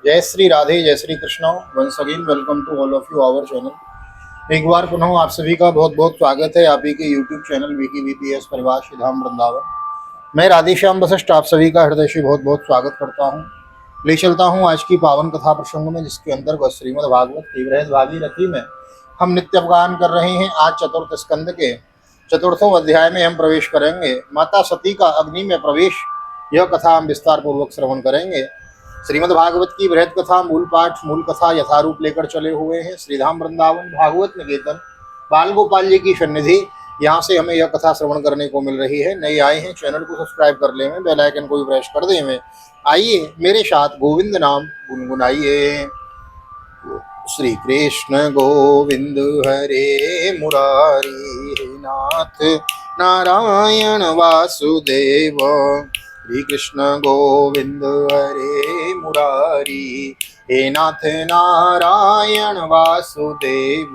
जय श्री राधे, जय Shri Krishna. Once again welcome to all of you our channel. एक बार पुनः आप सभी का बहुत बहुत स्वागत है आप ही के यूट्यूब चैनल विकी वीपीएस परिवार श्री धाम वृंदावन। मैं राधेश्याम वशिष्ठ आप सभी का हृदय से बहुत बहुत स्वागत करता हूँ। ले चलता हूँ आज की पावन कथा प्रसंग में, जिसके अंतर्गत श्रीमद् भागवत की बृहद भागीरथी में हम नित्य गान कर रहे हैं। आज चतुर्थ स्कंद के चतुर्थों अध्याय में हम प्रवेश करेंगे। माता सती का अग्नि में प्रवेश, यह कथा हम विस्तार पूर्वक श्रवण करेंगे। श्रीमद् भागवत की बृहद कथा मूल पाठ मूल कथा यथारूप लेकर चले हुए हैं। श्रीधाम वृंदावन भागवत निकेतन बाल गोपाल जी की सन्निधि, यहाँ से हमें यह कथा श्रवण करने को मिल रही है। नए आए हैं चैनल को सब्सक्राइब कर ले में, बेल आइकन को भी प्रेस कर दे में। आइए मेरे साथ गोविंद नाम गुनगुनाइए। श्री कृष्ण गोविंद हरे मुरारी, हे नाथ नारायण वासुदेव। श्री कृष्ण गोविंद हरे मुरारी, हे नाथ नारायण वासुदेव।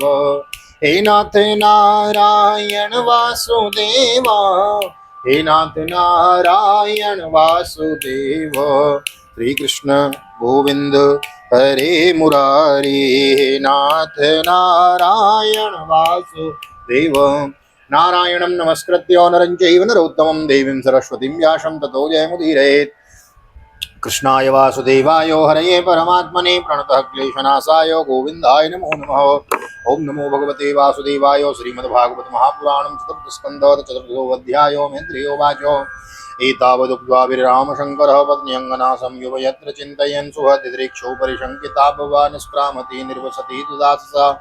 हे नाथ नारायण वासुदेवा, हे नाथ नारायण वासुदेव। श्री कृष्ण गोविंद हरे मुरारी, हे नाथ नारायण वासुदेव। नारायणं नमस्कृत्य नरं चैव नरोत्तमं देवीं सरस्वतीं व्यासं ततो जयमुदीरयेत्। कृष्णाय वासुदेवाय हरये परमात्मने प्रणतः क्लेशनाशाय गोविन्दाय नमो नमः। ओम नमो भगवते वासुदेवाय। श्रीमद्भागवत महापुराणं चतुर्थस्कन्ध चतुर्थोऽध्यायो मेन्द्रियोवाचो। एतावदुक्त्वा विरामशङ्करः पत्न्यङ्गना संयुवयत्र चिन्तयन् सुहतिदृक्षो परिशङ्किता भवा निष्क्रामति निर्वसति तुदाससा।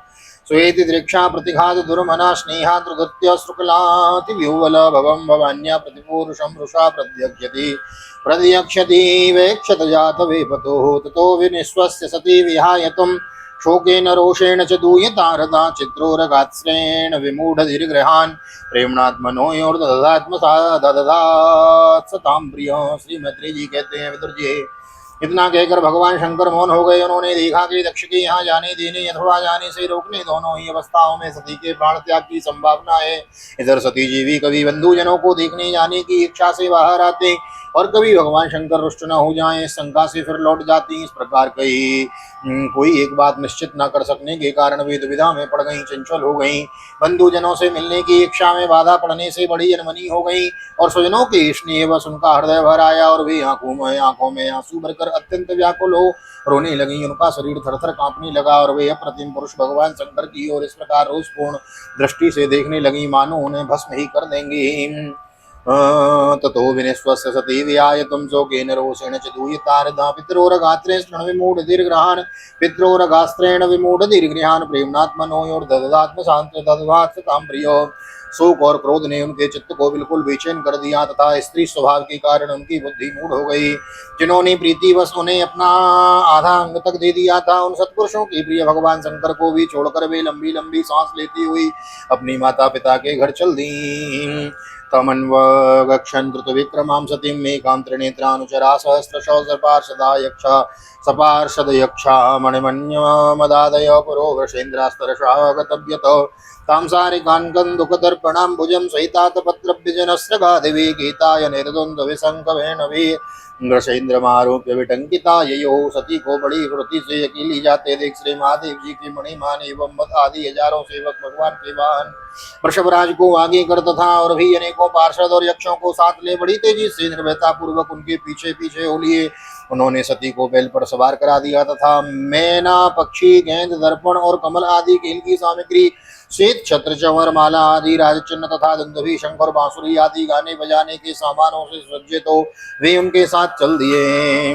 स्वेति दृक्षा प्रतिघात दुर्मना स्नेहा धृत्य शुक्लातिव्यूवल भवं भवान्या प्रतिपूरुषं रुषा प्रद्यक्षति वेक्षत जात वेपतोः। ततो विनिश्वस्य सती विहायतं शोकेन रोषेण च दूयतारदा चित्रोरगात्स्रेण विमूढधीर्गृहान् प्रेम्णात्मनो योर्दधात्मसा ददधात् सतां प्रियः। श्रीमद्री जी कहते हैं, विदुर जी इतना कहकर भगवान शंकर मौन हो गए। उन्होंने देखा कि दक्ष के यहाँ जाने देने अथवा जाने से रोकने दोनों ही अवस्थाओं में सती के प्राण त्याग की संभावना है। इधर सती जी भी कभी बंधुजनों को देखने जाने की इच्छा से बाहर आते और कभी भगवान शंकर रुष्ट न हो जाएं, शंका से फिर लौट जाती। इस प्रकार कोई एक बात निश्चित न कर सकने के कारण वे दुविधा में पड़ गईं, चंचल हो गईं। बंधुजनों से मिलने की इच्छा में बाधा पड़ने से बड़ी अनमनी हो गई और स्वजनों के स्नेह बस उनका हृदय भर आया और वे आंखों में आंसू भरकर अत्यंत व्याकुल हो रोने लगी। उनका शरीर थरथर कांपने लगा और वे अप्रतिम पुरुष भगवान शंकर की ओर इस प्रकार रोषपूर्ण दृष्टि से देखने लगी मानो उन्हें भस्म ही कर देंगे। ततो विनिश्वस्य सती विहायतं शोकेन रोषेण च दूयतारदा पित्रोरगात्रेण विमूढ दीर्घ्रान् पित्रोरगास्त्रेण विमूढ दीर्घ्रान् प्रेम्णात्मनो योर्दधात्मसान्त्वदधात् सतां प्रियो। शोक और क्रोध ने उनके चित्त को बिल्कुल बेचैन कर दिया तथा स्त्री स्वभाव के कारण उनकी बुद्धि मूढ़ हो गई। जिन्होंने प्रीतिवश उन्हें अपना आधा अंग तक दे दिया था, उन सत्पुरुषों के प्रिय भगवान शंकर को भी छोड़कर वे लंबी लंबी सांस लेती हुई अपनी माता पिता के घर चल दी। तमन्वगक्षन् धृतविक्रमां सतीं मेकां त्रिनेत्रानुचरा सहस्रशो सपार्षद यक्षा मणिमन्यमदादय पुरो वृषेन्द्रास्तरशः गतव्यतो तां सारिकान् दुःखदर्पणाम्बुजं सहितातपत्रव्यजनस्रगा देवी गीताय निर्द्वन्द्वविशङ्कवेणवी वृषेन्द्रमारोप्य विटंकिता ययो। सती को बड़ी फुर्ती से अकेली जाते देख श्री महादेव जी के मणिमान एवं मत आदि हजारों सेवक भगवान के वाहन वृषभराज को आगे कर तथा और भी अनेकों पार्षद और यक्षों को साथ ले बड़ी तेजी से निर्भयता पूर्वक उनके पीछे पीछे हो लिए। उन्होंने सती को बैल पर सवार करा दिया तथा मैना पक्षी गेंद दर्पण और कमल आदि खेल की सामग्री श्वेत छत्र चंवर माला आदि राजचिन्ह तथा दुंदुभी शंख और बांसुरी आदि गाने बजाने के सामानों से सज्जित हो वे उनके साथ चल दिए।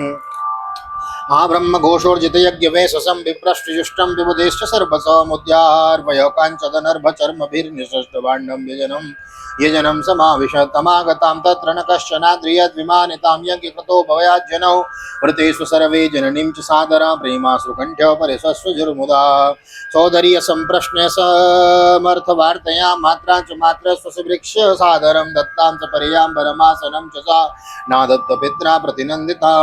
ब्रह्म घोषोर्जित यज्ञ वे ससम विप्रष्ट जुष्टम विबुदेश्च सर्वसमुद्यार्भय कांचदनर्भ चर्मभिर्निसृष्टभाण्डं यजनं समाविशत् तमागतां तत्र न कश्चनाद्रियद्विमानितां यज्ञकृतो भवयाज्जनौ वृतेषु सर्वे जननीं च सादरा प्रेमाश्रुकण्ठ्य परिशस्वजुर्मुदा सौदर्य संप्रश्न समर्थवार्तया मात्रा च मात्र स्वसवृक्ष सादरं दत्तां च पर्याम्बरमासनं च सा नादत्त पित्रा प्रतिनंदिता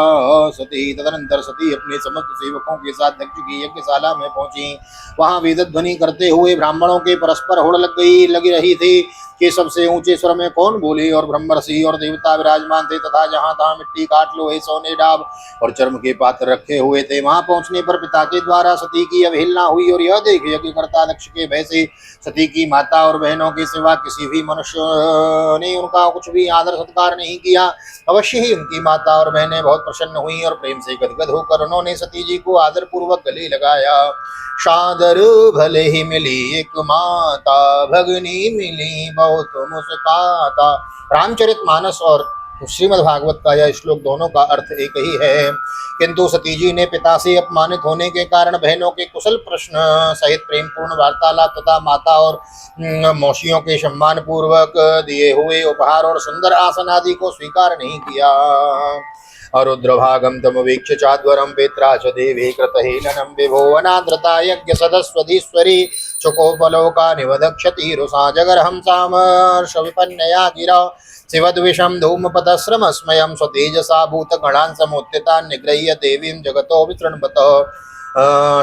सती। तदनंतर सती अपने समस्त सेवकों के साथ दक्ष की यज्ञशाला में पहुंची। वहां वेद ध्वनि करते हुए ब्राह्मणों के परस्पर होड़ लगी रही थी। कि सबसे ऊंचे स्वर में कौन बोले, और ब्रह्मर्षि और देवता विराजमान थे तथा जहां तहां मिट्टी काट लोहे सोने डाब और चर्म के पात्र रखे हुए थे। वहां पहुंचने पर पिता के द्वारा सती की अवहेलना हुई और यह देख यज्ञकर्ता दक्ष के भय से सती की माता और बहनों के सिवा किसी भी मनुष्य ने उनका कुछ भी आदर सत्कार नहीं किया। अवश्य ही उनकी माता और बहनें बहुत प्रसन्न हुई और प्रेम से गदगद होकर उन्होंने सती जी को आदर पूर्वक गले लगाया। सादर भले ही मिली एक माता, भगनी मिली बहुत मुस्काता। रामचरितमानस और श्रीमद् भागवत का यह श्लोक दोनों का अर्थ एक ही है, किंतु सती जी ने पिता से अपमानित होने के कारण बहनों के कुशल प्रश्न सहित प्रेमपूर्ण वार्तालाप तथा माता और मौसियों के सम्मान पूर्वक दिए हुए उपहार और सुंदर आसन आदि को स्वीकार नहीं किया। अरुद्रभागं तमवीक्ष चाध्वरं पेत्रा च देवी कृतहेलनं विभो अनाद्रता यज्ञ सदस्वधीश्वरी चुकोपलोका निवदक्षति रुषा जगर्हं सामर्ष विपन्नया गिरा शिवद्विषं धूमपतश्रमस्मयं स्वतेजसा भूतगणान् समुत्थितान् निगृह्य देवीं जगतो वितृण्वत।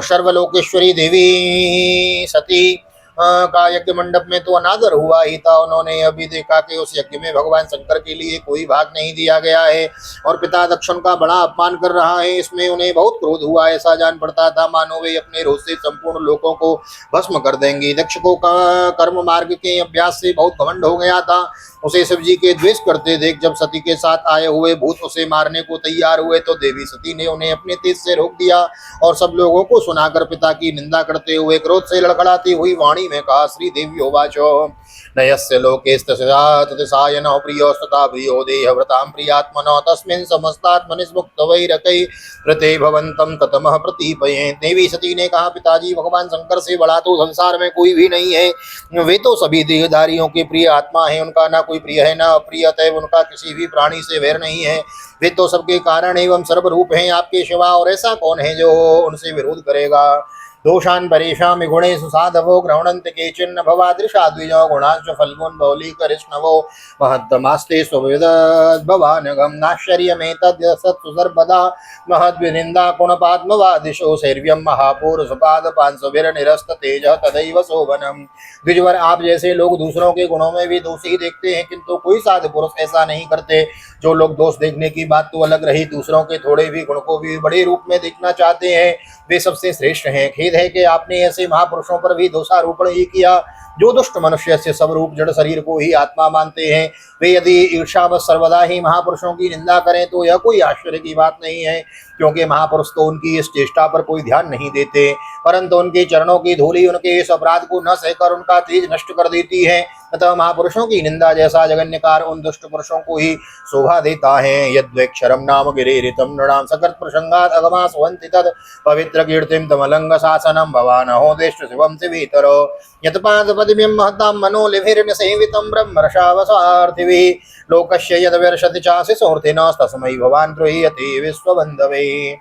सर्वलोकेश्वरी देवी सती का यज्ञ मंडप में तो अनादर हुआ ही था। उन्होंने अभी देखा कि उस यज्ञ में भगवान शंकर के लिए कोई भाग नहीं दिया गया है और पिता दक्ष का बड़ा अपमान कर रहा है। इसमें उन्हें बहुत क्रोध हुआ। ऐसा जान पड़ता था मानो वे अपने रोष से संपूर्ण लोगों को भस्म कर देंगे। दक्ष को कर्म मार्ग के अभ्यास से बहुत घमंड हो गया था। उसे शिव जी के द्वेष करते देख जब सती के साथ आए हुए भूत उसे मारने को तैयार हुए तो देवी सती ने उन्हें अपने तेज से रोक दिया और सब लोगों को सुनाकर पिता की निंदा करते हुए क्रोध से लड़खड़ाती हुई वाणी में कहा, श्री देवी होवाचो नयस्य लोकेस्तसायनो प्रियोस्तथा प्रियो देहव्रतां प्रियात्मनो तस्मिन् समस्तात्मनिस्मुक्तवैरकै प्रते भवन्तं ततमः प्रतीपये। देवी सती ने कहा, पिताजी भगवान शंकर से बड़ा तो संसार में कोई भी नहीं है। वे तो सभी देहधारियों के प्रिय आत्मा है। उनका ना कोई प्रिय है ना अप्रिय, अतएव उनका किसी भी प्राणी से वैर नहीं है। वे तो सबके कारण एवं सर्वरूप हैं आपके सिवा, और ऐसा कौन है जो उनसे विरोध करेगा। दोषान् परेषां गुणेषु साधवो गृह्णन्ति केचिन्न भवादृशा द्विजो गुणांश्च फल्गुन् बौलीकरिष्णवो महत्तमास्ते स्वविदद्भवानघं नाश्चर्यमेतद्यसत्सु सर्वदा महद्विनिन्दा गुणपात्मवादिशो शैर्व्यं महापुरुषपादपांसुभिर्निरस्ततेजः तदैव शोभनम्। द्विजवर, आप जैसे लोग दूसरों के गुणों में भी दोष ही देखते हैं, किंतु कोई साधु पुरुष ऐसा नहीं करते। जो लोग दोष देखने की बात तो अलग रही, दूसरों के थोड़े भी गुण को भी बड़े रूप में देखना चाहते हैं, वे सबसे श्रेष्ठ हैं। खेद है कि आपने ऐसे महापुरुषों पर भी दोषारोपण ही किया जो दुष्ट मनुष्य से सब रूप जड़ शरीर को ही आत्मा मानते हैं। वे यदि ईर्ष्यावश सर्वदा ही महापुरुषों की निंदा करें तो यह कोई आश्चर्य की बात नहीं है, क्योंकि महापुरुष तो उनकी इस चेष्टा पर कोई ध्यान नहीं देते, परंतु उनके चरणों की धूलि उनके इस अपराध को न सहकर उनका तेज नष्ट कर देती है। अतः महापुरुषों की निंदा जैसा जगन्यकार उन दुष्ट पुरुषों को ही शोभा देता है। यद्वैक्षरम नाम गिरिरितम नृणाम सकत प्रसंगात अगमा सुवंति तद पवित्र कीर्तिम तमलंग शासनम भवान हो देष्ट शिवम शिवीतरो यत्पादपदिव्यं महतां मनोलिभिर्निसेवितं ब्रह्मर्षावसार्थिभिः लोकस्य यद्वर्षति चासि सोऽर्थिनस्तस्मै भवान् गृह्यति विश्वबन्धवे।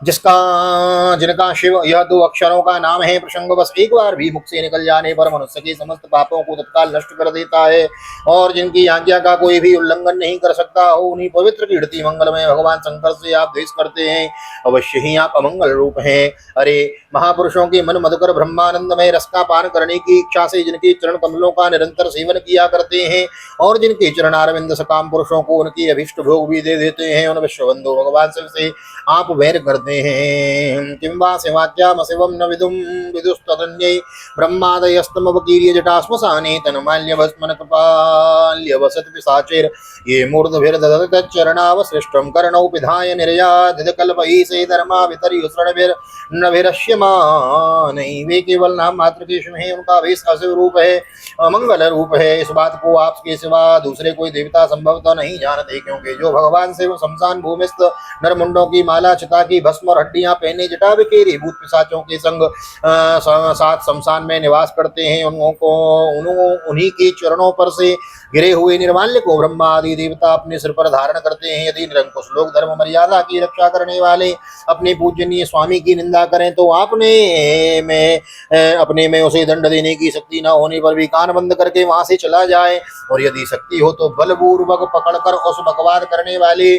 जिनका शिव यह दो अक्षरों का नाम है, प्रसंग बस एक बार भी मुख से निकल जाने पर मनुष्य के समस्त पापों को तत्काल नष्ट कर देता है और जिनकी आज्ञा का कोई भी उल्लंघन नहीं कर सकता हो, उन्हीं पवित्र कीर्ति मंगल में भगवान शंकर से आप द्वेष करते हैं। अवश्य ही आप अमंगल रूप हैं। अरे महापुरुषों के मन मधुकर ब्रह्मानंदमय रस का पान करने की इच्छा से जिनके चरण कमलों का निरंतर सेवन किया करते हैं और जिनके चरणारविंद सकाम पुरुषों को उनकी अभिष्ट भोग भी दे देते हैं, उन विश्वबंधु भगवान शिव से आप वैर करते हैं। किं वा शिवाख्याम शिवं न विदुं विदुस्तदन्यै ब्रह्मादयस्तमवकीर्य जटाश्मशाने तन्माल्यभस्मन कृपाल्यवसत् पिशाचैर् ये मूर्धभिर्दधति तच्चरणावसृष्टं कर्णौ पिधाय निर्याधिकल्पैः से धर्माभितर्युसृणभिर्नभिरश्यमानै। वे केवल नाम मात्र के शिव हैं, उनका भेष अशिव रूप है, अमंगल रूप है। इस बात को आपके सिवा दूसरे कोई देवता संभवतः नहीं जानते, क्योंकि जो भगवान शिव शमशान भूमिस्थ नरमुंडों की माला, चिता की भस्म और हड्डियां पहने जटा बिखेरी भूत पिशाचों के संग साथ शमशान में निवास करते हैं, उन्हीं के चरणों पर से गिरे हुए निर्माल्य को ब्रह्मा आदि देवता अपने सिर पर धारण करते हैं। यदि निरंकुश लोग धर्म मर्यादा की रक्षा करने वाले अपने पूजनीय स्वामी की निंदा करें तो अपने में उसे दंड देने की शक्ति न होने पर भी कान बंद करके वहां से चला जाए, और यदि शक्ति हो तो बलपूर्वक पकड़कर उस बकवाद करने वाले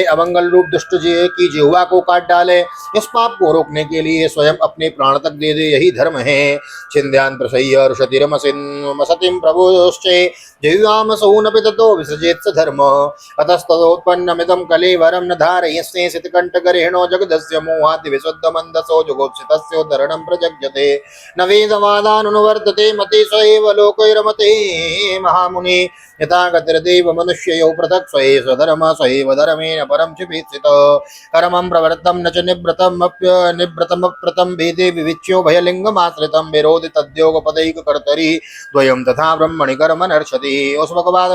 अमंगल रूप दुष्ट की जिह्वा को काट डाले। इस पाप को रोकने के लिए स्वयं अपने प्राण तक दे दे, यही धर्म है। छिन्द्यान् प्रसह्य ऋषतिरमसतिं प्रभुश्चे जिह्वामसूनपि ततो विसृजेत् स धर्म। अतस्तदोत्पन्नमिदं कलेवरं न धारयस्ते सितकण्ठगरेणो जगदस्य मोहाद् विशुद्धमन्दसो जुगोप्सितस्योद्धरणं प्रजज्ञते। न वेदवादानुवर्तते मते स एव लोकैरमते महामुनि। यथा गतिर्देव मनुष्ययो पृथक् स एव धर्म स एव धर्मेण परं चिकित्सितः। कर्मं प्रवृत्तं न च निवृत्तमप्रतं भेदे विविच्यो भयलिङ्गमाश्रितं विरोधि तद्योगपदैककर्तरि द्वयं तथा ब्रह्मणि कर्म नर्षति। उस भगवान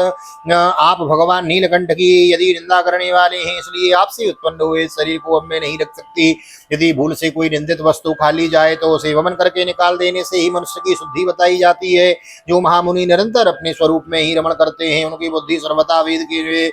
आप भगवान नीलकंठ की यदि निंदा करने वाले हैं, इसलिए आपसे उत्पन्न हुए शरीर को अब मैं नहीं रख सकती। यदि भूल से कोई निंदित वस्तु खा ली जाए तो उसे वमन करके निकाल देने से ही मनुष्य की शुद्धि बताई जाती है। जो महामुनि निरंतर अपने स्वरूप में ही रमण करते हैं, उनकी बुद्धि सर्वथा वेद के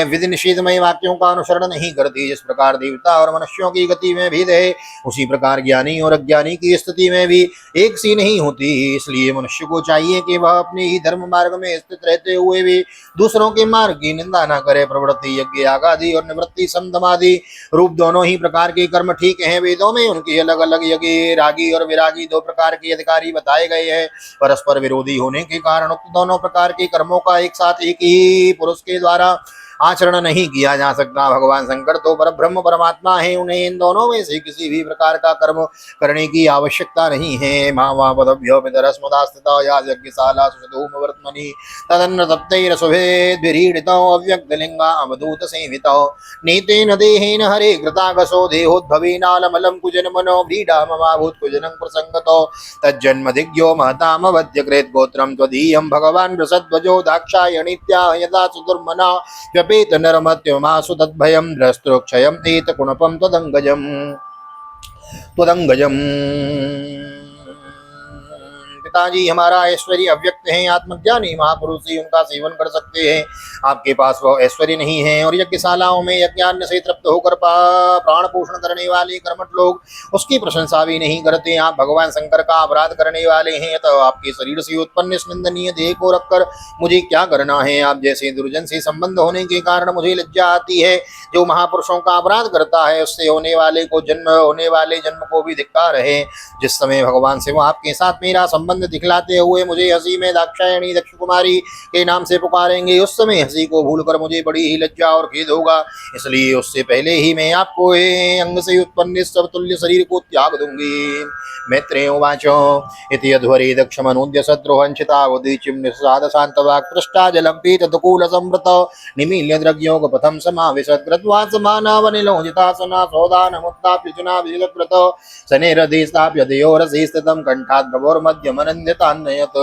विधि निषेधमय वाक्यों का अनुसरण नहीं करती। जिस प्रकार देवता और मनुष्यों की गति में भेद है, उसी प्रकार ज्ञानी और अज्ञानी की स्थिति में भी एक सी नहीं होती। इसलिए मनुष्य को चाहिए कि वह अपने ही धर्म मार्ग में स्थित रहते हुए भी दूसरों के मार्ग की निंदा न करे। प्रवृत्ति यज्ञ आगादि और निवृत्ति समदमादि रूप दोनों ही प्रकार के कर्म ठीक हैं। वेदों में उनके अलग अलग यज्ञ रागी और विरागी दो प्रकार के अधिकारी बताए गए हैं। परस्पर विरोधी होने के कारण उक्त दोनों प्रकार के कर्मों का एक साथ एक ही पुरुष के द्वारा आचरण नहीं किया जा सकता। भगवान शंकर तो परब्रह्म परमात्मा है, उन्हें इन दोनों में से किसी भी प्रकार का कर्म करने की आवश्यकता नहीं है। महावापदभ्यो पितरस्मदास्थिता या यज्ञशाला सुषधूमवर्त्मनि तदन्न तप्तैरसुभेद्भिरीडितो अव्यक्तलिंगा अवधूत सेवितो नीतेन देहेन हरे कृतागसो देहोद्भवेनालमलं कुजनमनो भीडा ममाभूत कुजनं प्रसंगतो तज्जन्मधिज्ञो महतामवद्यकृत गोत्रं त्वदीयं भगवान् वृषध्वजो दाक्षायणीत्या यदा चतुर्मना व्यपेत नरमत्यमासु तद्भयं द्रष्टुक्षयं तेत कुणपं त्वदंगजम्। पिताजी हमारा ऐश्वर्य अव्यक्त है, आत्मज्ञानी महापुरुष ही उनका सेवन कर सकते हैं। आपके पास वह ऐश्वर्य नहीं है और यज्ञशालाओं में यज्ञान्न से तृप्त होकर प्राण पोषण करने वाले कर्मठ लोग उसकी प्रशंसा भी नहीं करते। आप भगवान शंकर का अपराध करने वाले हैं, तो आपके शरीर से उत्पन्न इस निंदनीय देह को रखकर मुझे क्या करना है। आप जैसे दुर्जन से संबंध होने के कारण मुझे लज्जा आती है। जो महापुरुषों का अपराध करता है, उससे होने वाले जन्म को भी धिक्कार है। जिस समय भगवान शिव आपके साथ मेरा संबंध दिखलाते हुए मुझे हंसी में दाक्षायणी दक्ष कुमारी के नाम से पुकारेंगे, उस समय हंसी को भूलकर मुझे बड़ी ही लज्जा और खेद होगा। इसलिए उससे पहले ही मैं आपको अंग से उत्पन्न सब तुल्य शरीर को त्याग दूंगी। मैत्रेयोवाचो इति अध्वरे दक्षमनोद्य शत्रुहंसितावदीचिं निस्साद शान्तवाक् पृष्ठा जलं पीतदुकूल संवृत निमील्य द्रग्योग पथं समाविशत् कृत्वा समानावनिलोहितासना सौदानमुत्थाप्य चुनाभिजगत्कृत शनैरधि स्थाप्य दयोरसि स्थितं कण्ठात् प्रभोर्मध्यमनन्दितान्नयत्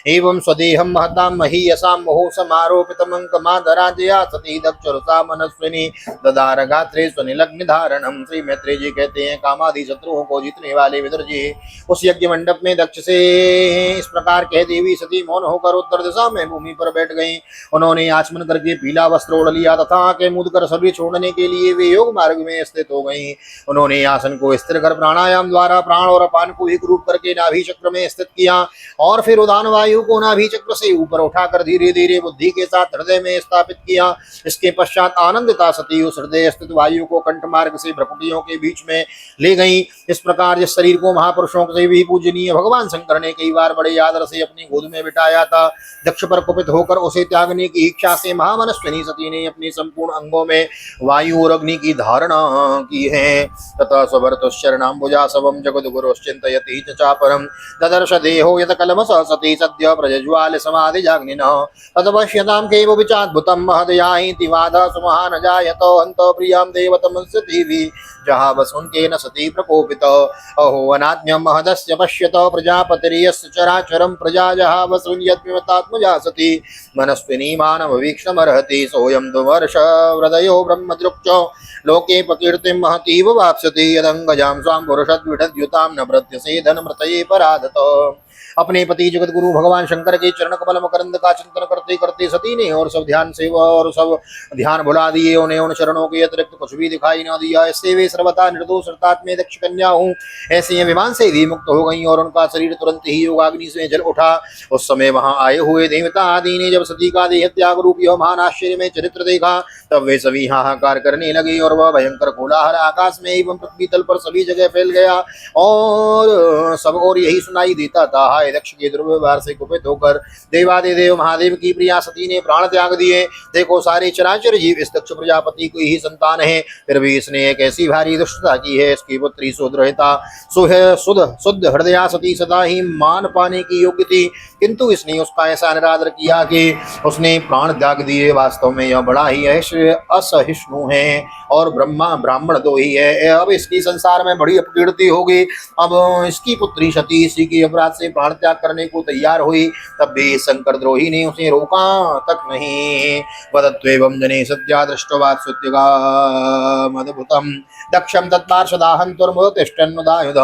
एवं स्वदेहं महतां महीयसां मुहुः समारोपितमङ्कमादराजया सती दक्षरुषा मनस्विनी ददार गात्रे स्वनिलग्निधारणं। श्री मैत्रेय जी कहते हैं, कामादि शत्रुओं को जीतने वाले विदुर जी उस यज्ञ मंडप में दक्ष से इस प्रकार कह देवी सती मौन होकर उत्तर दिशा में भूमि पर बैठ गईं। उन्होंने आचमन करके पीला वस्त्र ओढ़ लिया तथा आंखें मूंद कर शरीर छोड़ने के लिए वे योग मार्ग में स्थित हो गईं। उन्होंने आसन को स्थिर कर प्राणायाम द्वारा प्राण और अपान को एक रूप करके नाभि चक्र में स्थित किया और फिर उदान वायु को नाभि चक्र से ऊपर उठाकर धीरे धीरे बुद्धि के साथ हृदय में स्थापित किया। इसके पश्चात आनंदिता सती उस हृदय स्थित वायु को कंठ मार्ग से भ्रकुटियों के बीच में ले गई। इस प्रकार जिस शरीर को महापुरुषों से भी पूजनीय भगवान शंकर ने कई बार बड़े आदर से अपनी गोद में बिठाया था, दक्ष पर कुपित होकर उसे त्यागने की इच्छा से महामनस्विनी सती ने अपने संपूर्ण अंगों में वायु और अग्नि की धारणा की है। तथा स्वभरतुश्चरणाम्बुजा शवं जगद्गुरुश्चिन्तयति च चापरं ददर्श देहो यत कलमस सती सद्य प्रज्ज्वाल समाधिजाग्निनः तदवश्यतां केव विचाद्भुतं महदयाहिति वादः सुमहान जायतो हन्तो प्रियां देवतमंसतीभि जहाँ वसुन्तेन सती प्रकोपितो अहो अनात्म्यं महदस्य पश्यतो प्रजापतिर्यस्य चराचरं प्रजा जहाँ वसुन्यत्मिमतात्मजा सती मनस्विनी मानववीक्षणमर्हति सोऽयं दुर्वर्ष हृदयो ब्रह्मदृक्चो लोके प्रकीर्तिं महतीव वाप्स्यति यदङ्गजां स्वां पुरुषद्विषद्युतां न प्रत्यसेदन् मृतये पराधतो। अपने पति जगत गुरु भगवान शंकर के चरण कमल मकरंद का चिंतन करते करते सती ने और सब ध्यान से और सब ध्यान भुला दिए। उन्हें उन चरणों के अतिरिक्त कुछ भी दिखाई न दिया। ऐसे वे सर्वथा निर्दोष अर्थात में दक्ष कन्या हूँ ऐसे अभिमान से भी मुक्त हो गई और उनका शरीर तुरंत ही योगाग्नि से जल उठा। उस समय वहां आए हुए देवता आदि ने जब सती का देह त्याग रूप यह महान आश्चर्य में चरित्र देखा तब वे सभी हाहाकार करने लगे और वह भयंकर कोलाहल आकाश में एवं पृथ्वी तल पर सभी जगह फैल गया और सब और यही सुनाई देता था। हाय दक्ष के दुर्व्यवहार से कुपित होकर देवादिदेव महादेव की प्रिया सती ने प्राण त्याग दिए। देखो सारे चराचर जीव इस दक्ष प्रजापति को ही संतान है, फिर भी इसने एक ऐसी भारी दुष्टता की है। इसकी पुत्री सुदृढ़ता शुद्ध हृदया सती सदा ही मान पाने की योग्य थी, किंतु इसने उसका ऐसा निरादर किया कि उसने प्राण त्याग दिए। वास्तव में यह बड़ा ही असहिष्णु है और ब्राह्मण दो ही है। अब इसकी संसार में बड़ी अपकीर्ति होगी। अब इसकी पुत्री सती इसी के अपराध से प्राण त्याग करने को तैयार हुई, तब भी शंकर द्रोही ने उसे रोका तक नहीं। वदत्वेवं जने सत्या दृष्टवात् सुत्यगामद्भुतं दक्षं तत्पार्षदाहन्तुर्मुतिष्ठन्नुदायुध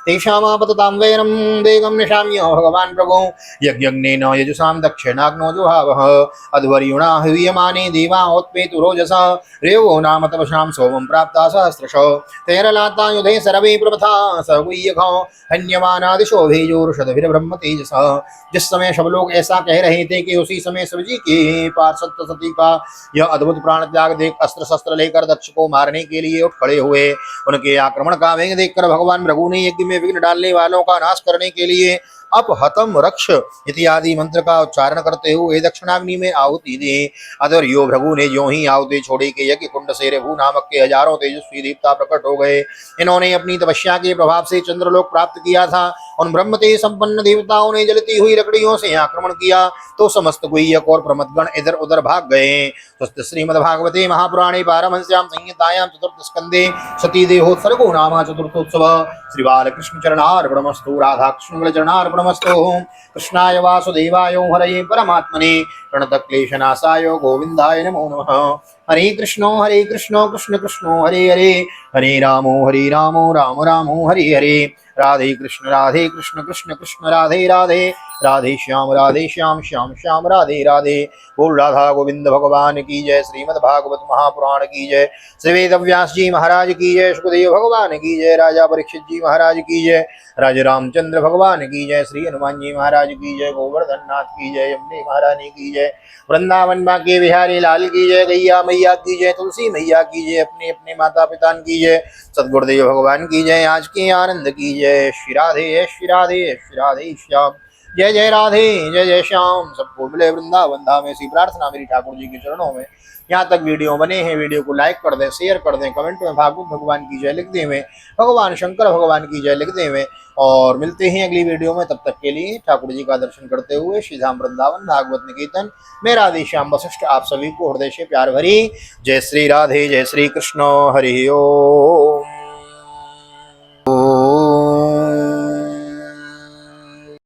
तेषामापततां वैरं वेगं निशाम्य भगवान् प्रभो यज्ञग्नेन यजुषां दक्षिणाग्नो जुहावः अध्वर्युणा हवीयमाने देवा उत्पेतु रोजसा रेवो नाम तपसां सोमं प्राप्ता सहस्रशो तेरलाता युधे सर्वे प्रपथा सगुह्यघो हन्यमानादिशो भेजोरुषदभिर्ब्रह्म तेजसा। जिस समय सब लोग ऐसा कह रहे थे कि उसी समय शिवजी के पार्षद सती का यह अद्भुत प्राण त्याग देख अस्त्र शस्त्र लेकर दक्ष को मारने के लिए उठ खड़े हुए। उनके आक्रमण का वेग देखकर भगवान भृगु ने यज्ञ में विघ्न डालने वालों का नाश करने के लिए अपहतम रक्ष इत्यादि मंत्र का उच्चारण करते हुए दक्षिणाग्नि में आहुति दी। अधर्यो भृगु ने जो ही आहुति छोड़ी कि यज्ञ कुंड से रघु नामक के हजारों तेजस्वी देवता प्रकट हो गए। इन्होंने अपनी तपस्या के प्रभाव से चंद्रलोक प्राप्त किया था। उन ब्रह्म तेज संपन्न देवताओं ने जलती हुई लकड़ियों से आक्रमण किया तो समस्त गुह्यक और प्रमथगण इधर उधर भाग गए। श्रीमद्भागवते महापुराणे पारमहंस्यां संहितायां चतुर्थ स्कंदे सती देहोत्सर्गो नाम चतुर्थोत्सव श्री बालकृष्ण चरणार्पणमस्तु। राधा कृष्ण चरणार्पणमस्तु। कृष्णाय वासुदेवाय हरये परमात्मने प्रणतक्लेशनाशाय गोविंदाय नमो नमः। हरे कृष्ण कृष्ण कृष्ण हरे हरे हरे रामो राम राम हरे हरे। राधे कृष्ण कृष्ण कृष्ण राधे राधे राधे श्याम श्याम श्याम राधे राधे। बोल राधा गोविंद भगवान की जय। श्रीमद् भागवत महापुराण की जय। श्री वेद व्यास जी महाराज की जय। सुखदेव भगवान की जय। राजा परीक्षित जी महाराज की जय। राजा रामचंद्र भगवान की जय। श्री हनुमान जी महाराज की जय। गोवर्धन नाथ की जय। यमुने महारानी की जय। वृंदावन बांके बिहारी लाल की जय। गैया मैया की जय। तुलसी मैया की जय। अपने अपने माता पिता की जय। सदगुरुदेव भगवान की जय। आज के आनंद की जय। श्री राधे श्री राधे श्री राधे श्याम। जय जय राधे जय जय श्याम। सबको मिले वृंदावन धाम। ऐसी प्रार्थना मेरी ठाकुर जी के चरणों में। यहाँ तक वीडियो बने हैं, वीडियो को लाइक कर दें, शेयर कर दें, कमेंट में भागवत भगवान की जय लिख दें में, भगवान शंकर भगवान की जय लिख दें में। और मिलते हैं अगली वीडियो में। तब तक के लिए ठाकुर जी का दर्शन करते हुए श्री धाम वृंदावन भागवत निकेतन में राधे श्याम वशिष्ठ आप सभी को हृदय से प्यार भरी जय श्री राधे जय श्री कृष्ण हरि ओम।